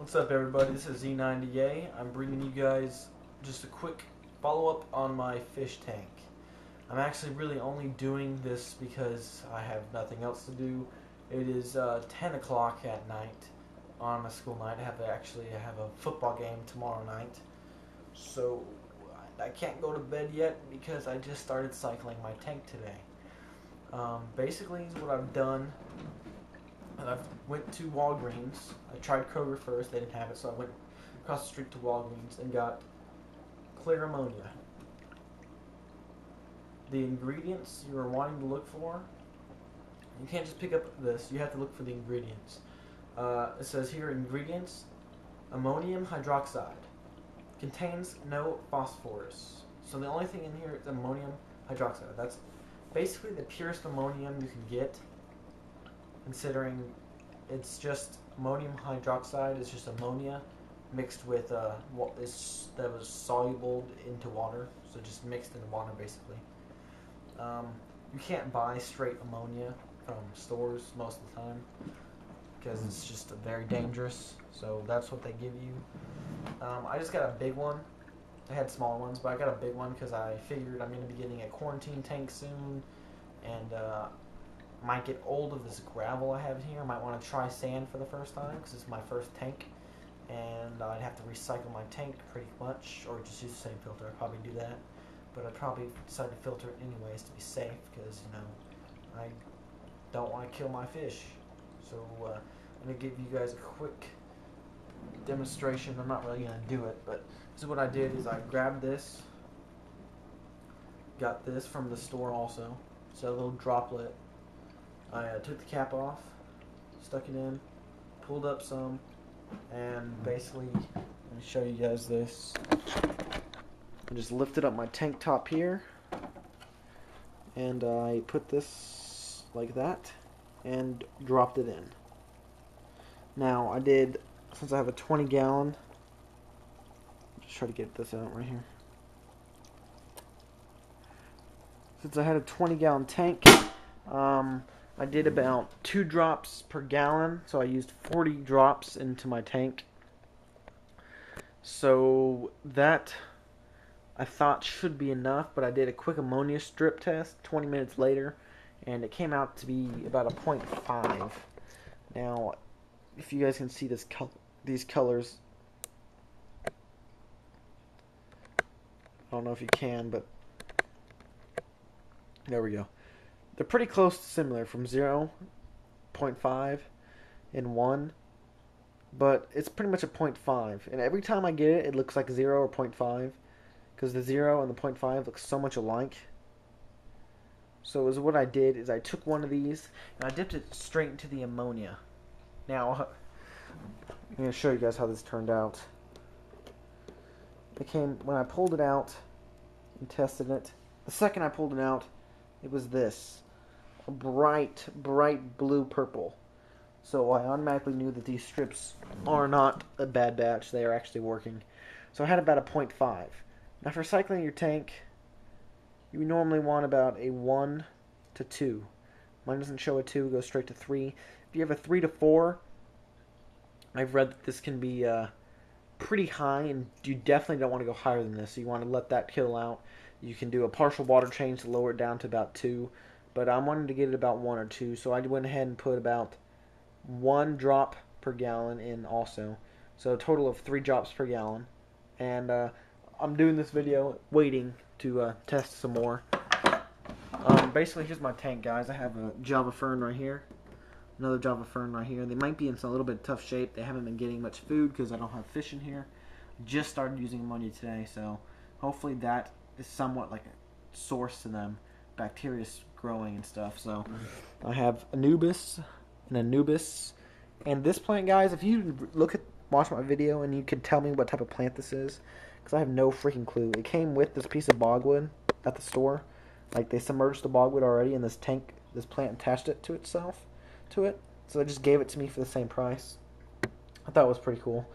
What's up, everybody? This is Z90A. I'm bringing you guys just a quick follow-up on my fish tank. I'm actually really only doing this because I have nothing else to do. It is 10 o'clock at night on a school night. I have a football game tomorrow night. So I can't go to bed yet because I just started cycling my tank today. Basically, what I've done, and I went to Walgreens. I tried Kroger first; they didn't have it, so I went across the street to Walgreens and got clear ammonia. The ingredients you are wanting to look for, you can't just pick up this. You have to look for the ingredients. It says here, ingredients: ammonium hydroxide contains no phosphorus. So the only thing in here is ammonium hydroxide. That's basically the purest ammonium you can get, considering it's just ammonium hydroxide. It's just ammonia mixed with that was soluble into water, so just mixed into water basically. You can't buy straight ammonia from stores most of the time because it's just very dangerous, so that's what they give you. I just got a big one. I had small ones, but I got a big one because I figured I'm going to be getting a quarantine tank soon, and might get old of this gravel I have here. I might want to try sand for the first time because it's my first tank, and I'd have to recycle my tank pretty much, or just use the same filter. I'd probably do that, but I'd probably decide to filter it anyways to be safe because, you know, I don't want to kill my fish. So I'm going to give you guys a quick demonstration. I'm not really going to do it, but this is what I did. Is I grabbed this, got this from the store also. It's a little droplet. I took the cap off, stuck it in, pulled up some, and basically, let me show you guys this. I just lifted up my tank top here, and I put this like that, and dropped it in. Now, I did, since I have a 20-gallon, just try to get this out right here. Since I had a 20-gallon tank, I did about 2 drops per gallon, so I used 40 drops into my tank. So that I thought should be enough, but I did a quick ammonia strip test 20 minutes later, and it came out to be about a 0.5. Now, if you guys can see these colors, I don't know if you can, but there we go. They're pretty close to similar, from 0, 0.5, and 1, but it's pretty much a 0.5. And every time I get it, it looks like 0 or 0.5, because the 0 and the 0.5 look so much alike. So what I did is I took one of these, and I dipped it straight into the ammonia. Now, I'm going to show you guys how this turned out. When I pulled it out and tested it, the second I pulled it out, it was this. A bright blue purple. So I automatically knew that these strips are not a bad batch. They are actually working. So I had about a 0.5. Now for cycling your tank, you normally want about a 1 to 2. Mine doesn't show a 2, it goes straight to 3. If you have a 3 to 4, I've read that this can be pretty high, and you definitely don't want to go higher than this. So you want to let that kill out. You can do a partial water change to lower it down to about 2. But I'm wanting to get it about 1 or 2, so I went ahead and put about 1 drop per gallon in also. So a total of 3 drops per gallon. And I'm doing this video waiting to test some more. Basically, here's my tank, guys. I have a Java Fern right here. Another Java Fern right here. They might be in a little bit tough shape. They haven't been getting much food because I don't have fish in here. Just started using ammonia today, so hopefully that is somewhat like a source to them. Bacteria's growing and stuff. So I have Anubis and Anubis, and this plant, guys, if you watch my video and you can tell me what type of plant this is, because I have no freaking clue. It came with this piece of bogwood at the store. Like, they submerged the bogwood already, and this plant attached it to itself, so they just gave it to me for the same price. I thought it was pretty cool.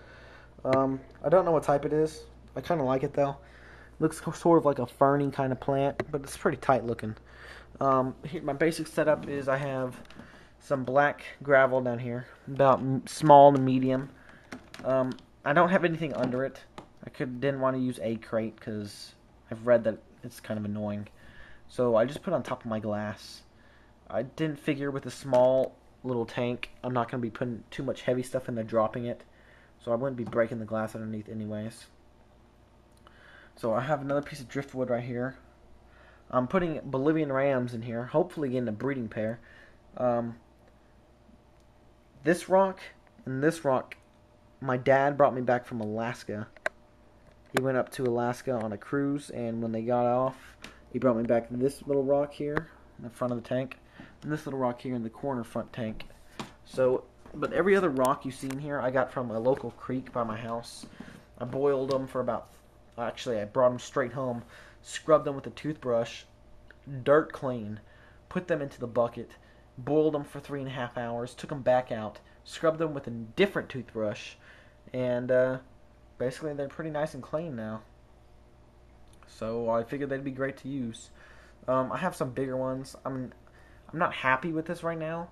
I don't know what type it is. I kind of like it though. Looks sort of like a ferny kind of plant, but it's pretty tight looking. Here, my basic setup is I have some black gravel down here, about small to medium. I don't have anything under it. Didn't want to use a crate because I've read that it's kind of annoying. So I just put it on top of my glass. I didn't figure with a small little tank, I'm not going to be putting too much heavy stuff in there, dropping it. So I wouldn't be breaking the glass underneath anyways. So I have another piece of driftwood right here. I'm putting Bolivian rams in here, hopefully getting a breeding pair. This rock and this rock, my dad brought me back from Alaska. He went up to Alaska on a cruise, and when they got off, he brought me back this little rock here in the front of the tank, and this little rock here in the corner front tank. So, but every other rock you see in here, I got from a local creek by my house. I boiled them for about, actually I brought them straight home, scrubbed them with a toothbrush, dirt clean, put them into the bucket, boiled them for 3.5 hours, took them back out, scrubbed them with a different toothbrush, and basically they're pretty nice and clean now. So I figured they'd be great to use. I have some bigger ones. I'm not happy with this right now,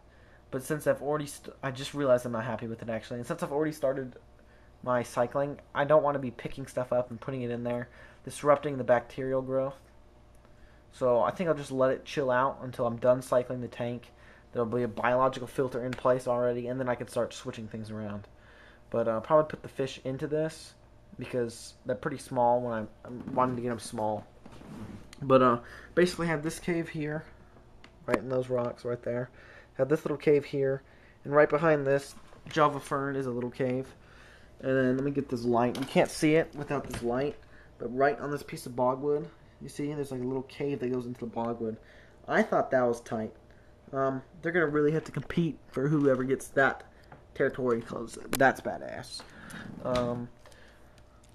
but since I've already, I just realized I'm not happy with it actually. And since I've already started my cycling, I don't want to be picking stuff up and putting it in there, disrupting the bacterial growth. So I think I'll just let it chill out until I'm done cycling the tank. There'll be a biological filter in place already, and then I can start switching things around. But I'll probably put the fish into this because they're pretty small when I'm wanting to get them small. But basically have this cave here, right in those rocks right there. Have this little cave here, and right behind this Java fern is a little cave. And then let me get this light. You can't see it without this light, but right on this piece of bogwood, you see there's like a little cave that goes into the bogwood. I thought that was tight. They're gonna really have to compete for whoever gets that territory because that's badass.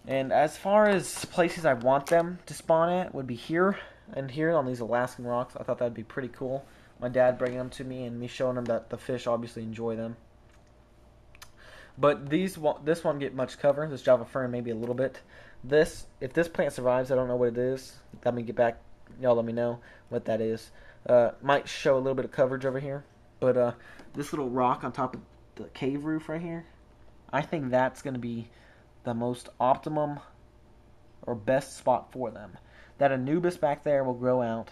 And as far as places I want them to spawn at would be here and here on these Alaskan rocks. I thought that'd be pretty cool. My dad bringing them to me and me showing them that the fish obviously enjoy them. But this won't get much cover. This Java fern maybe a little bit. If this plant survives, I don't know what it is. Let me get back. Y'all let me know what that is. Might show a little bit of coverage over here. But this little rock on top of the cave roof right here, I think that's going to be the most optimum or best spot for them. That Anubis back there will grow out.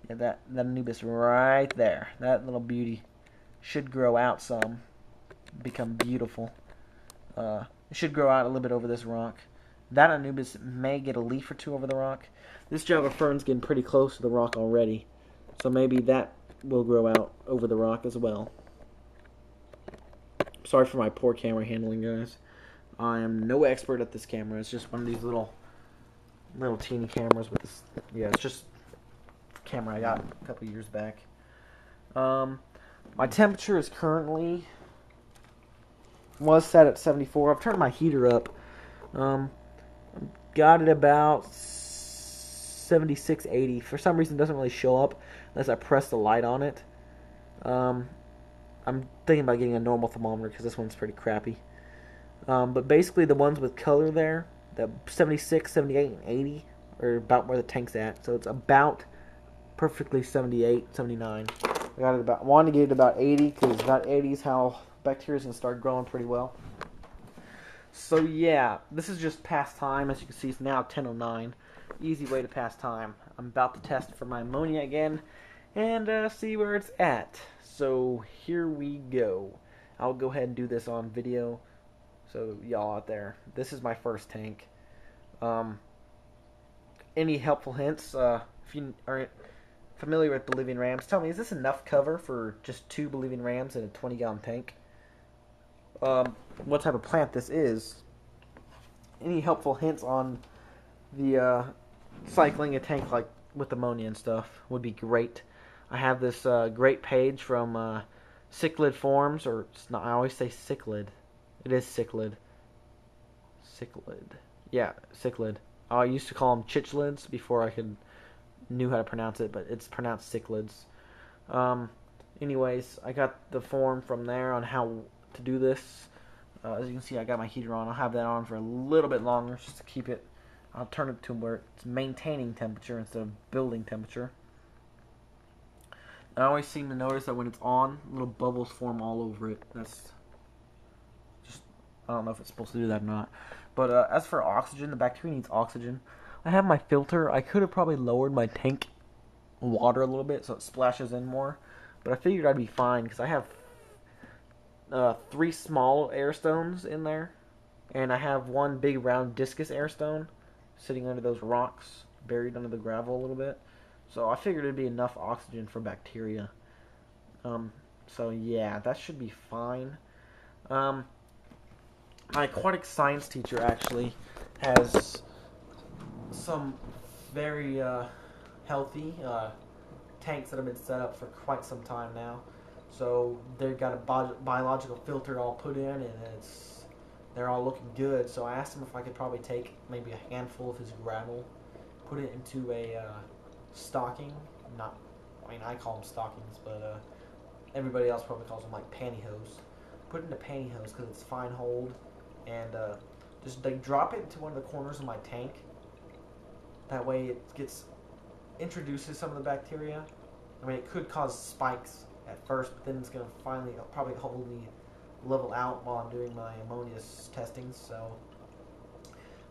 Yeah, that Anubis right there, that little beauty, should grow out some, become beautiful. It should grow out a little bit over this rock. That Anubis may get a leaf or two over the rock. This Java fern's getting pretty close to the rock already, so maybe that will grow out over the rock as well. Sorry for my poor camera handling, guys. I am no expert at this camera. It's just one of these little teeny cameras with this. Yeah, it's just a camera I got a couple years back. My temperature is currently was set at 74. I've turned my heater up. Got it about 76, 80. For some reason, it doesn't really show up unless I press the light on it. I'm thinking about getting a normal thermometer because this one's pretty crappy. But basically the ones with color there, the 76, 78, and 80 are about where the tank's at. So it's about perfectly 78, 79. I got it about, wanted to get it about 80 because about 80 is how bacteria is going to start growing pretty well. So yeah, this is just past time. As you can see, it's now 10:09. Easy way to pass time. I'm about to test for my ammonia again and see where it's at. So here we go. I'll go ahead and do this on video. So y'all out there, this is my first tank. Any helpful hints? If you are familiar with Bolivian rams, tell me, is this enough cover for just 2 Bolivian rams in a 20-gallon tank? What type of plant this is? Any helpful hints on the cycling a tank like with ammonia and stuff would be great. I have this great page from Cichlid Forums, or it's not, I always say Cichlid. It is Cichlid. Cichlid. Yeah, Cichlid. I used to call them Chichlids before I knew how to pronounce it, but it's pronounced Cichlids. Anyways, I got the form from there on how to do this. As you can see, I got my heater on. I'll have that on for a little bit longer just to keep it. I'll turn it to where it's maintaining temperature instead of building temperature. I always seem to notice that when it's on, little bubbles form all over it. That's just I don't know if it's supposed to do that or not. But as for oxygen, the bacteria needs oxygen. I have my filter. I could have probably lowered my tank water a little bit so it splashes in more. But I figured I'd be fine because I have 3 small air stones in there. And I have 1 big round discus air stone sitting under those rocks, buried under the gravel a little bit. So I figured it'd be enough oxygen for bacteria. So yeah, that should be fine. My aquatic science teacher actually has some very healthy tanks that have been set up for quite some time now. So they've got a biological filter all put in, and they're all looking good. So I asked him if I could probably take maybe a handful of his gravel, put it into a stocking. I call them stockings, but everybody else probably calls them like pantyhose. Put it into pantyhose because it's fine hold, and just like drop it into one of the corners of my tank. That way it introduces some of the bacteria. I mean, it could cause spikes at first, but then it's going to finally probably wholly level out while I'm doing my ammonia testing. So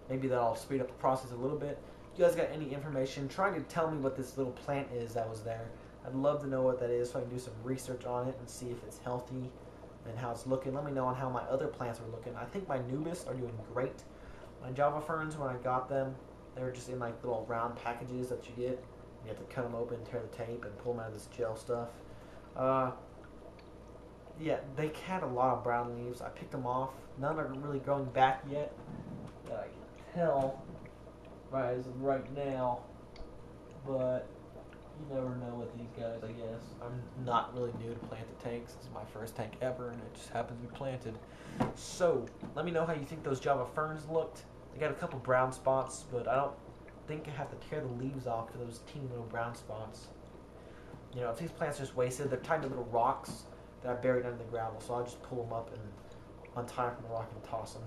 maybe that'll speed up the process a little bit. If you guys got any information, try to tell me what this little plant is that was there. I'd love to know what that is so I can do some research on it and see if it's healthy and how it's looking. Let me know on how my other plants are looking. I think my Nubis are doing great. My Java ferns, when I got them, they were just in like little round packages that you get. You have to cut them open, tear the tape, and pull them out of this gel stuff. Yeah, they had a lot of brown leaves. I picked them off. None are really growing back yet that I can tell right as of right now. But you never know with these guys, I guess. I'm not really new to planted tanks. This is my first tank ever, and it just happens to be planted. So, let me know how you think those Java ferns looked. They got a couple brown spots, but I don't think I have to tear the leaves off for those teeny little brown spots. You know, if these plants are just wasted, they're tied to little rocks that are buried under the gravel, so I'll just pull them up and untie them from the rock and toss them.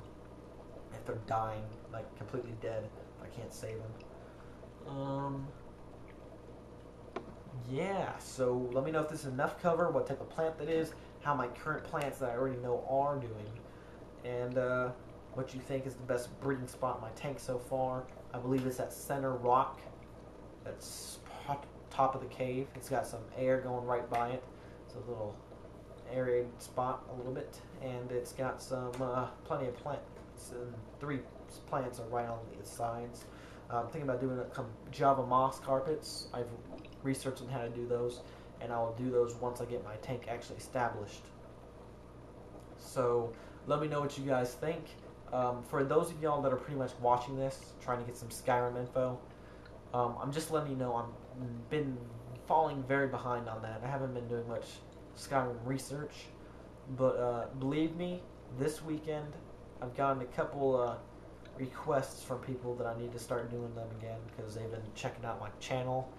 If they're dying, like completely dead, if I can't save them. Yeah, so let me know if this is enough cover, what type of plant that is, how my current plants that I already know are doing, and what you think is the best breeding spot in my tank so far. I believe it's that center rock that's top of the cave. It's got some air going right by it. It's a little aerated spot a little bit, and it's got some plenty of plants. And 3 plants are right on the sides. I'm thinking about doing some Java moss carpets. I've researched on how to do those, and I will do those once I get my tank actually established. So let me know what you guys think. For those of y'all that are pretty much watching this, trying to get some Skyrim info, I'm just letting you know I've been falling very behind on that. I haven't been doing much Skyrim research, but believe me, this weekend I've gotten a couple requests from people that I need to start doing them again because they've been checking out my channel.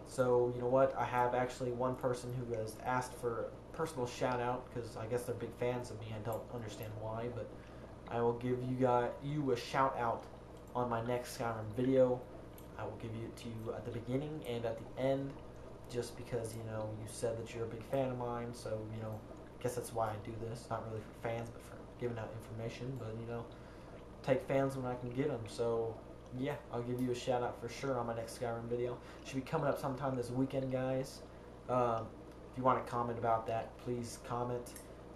So you know what? I have actually one person who has asked for a personal shout out because I guess they're big fans of me. I don't understand why, but I will give you a shout out on my next Skyrim video. I will give it to you at the beginning and at the end, just because you said that you're a big fan of mine. So I guess that's why I do this. Not really for fans, but for giving out information. But take fans when I can get them. So yeah, I'll give you a shout out for sure on my next Skyrim video. Should be coming up sometime this weekend, guys. If you want to comment about that, please comment.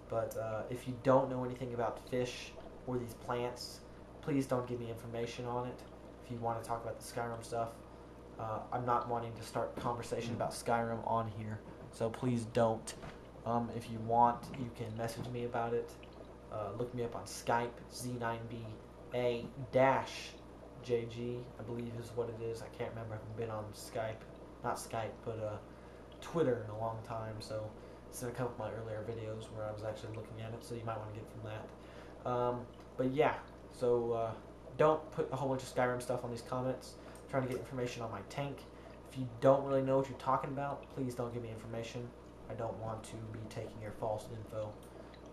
But if you don't know anything about fish or these plants, please don't give me information on it. If you want to talk about the Skyrim stuff, I'm not wanting to start a conversation about Skyrim on here, so please don't. If you want, you can message me about it. Look me up on Skype, Z9BA-JG, I believe is what it is. I can't remember. I haven't been on Skype, not Skype, but Twitter in a long time, so it's in a couple of my earlier videos where I was actually looking at it, so you might want to get from that. But yeah, so don't put a whole bunch of Skyrim stuff on these comments. I'm trying to get information on my tank. If you don't really know what you're talking about, please don't give me information. I don't want to be taking your false info.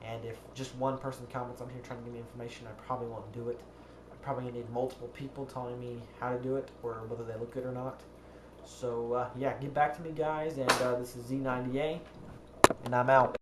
And if just one person comments on here trying to give me information, I probably won't do it. I'm probably going to need multiple people telling me how to do it or whether they look good or not. So, yeah, get back to me, guys. And this is Z90A, and I'm out.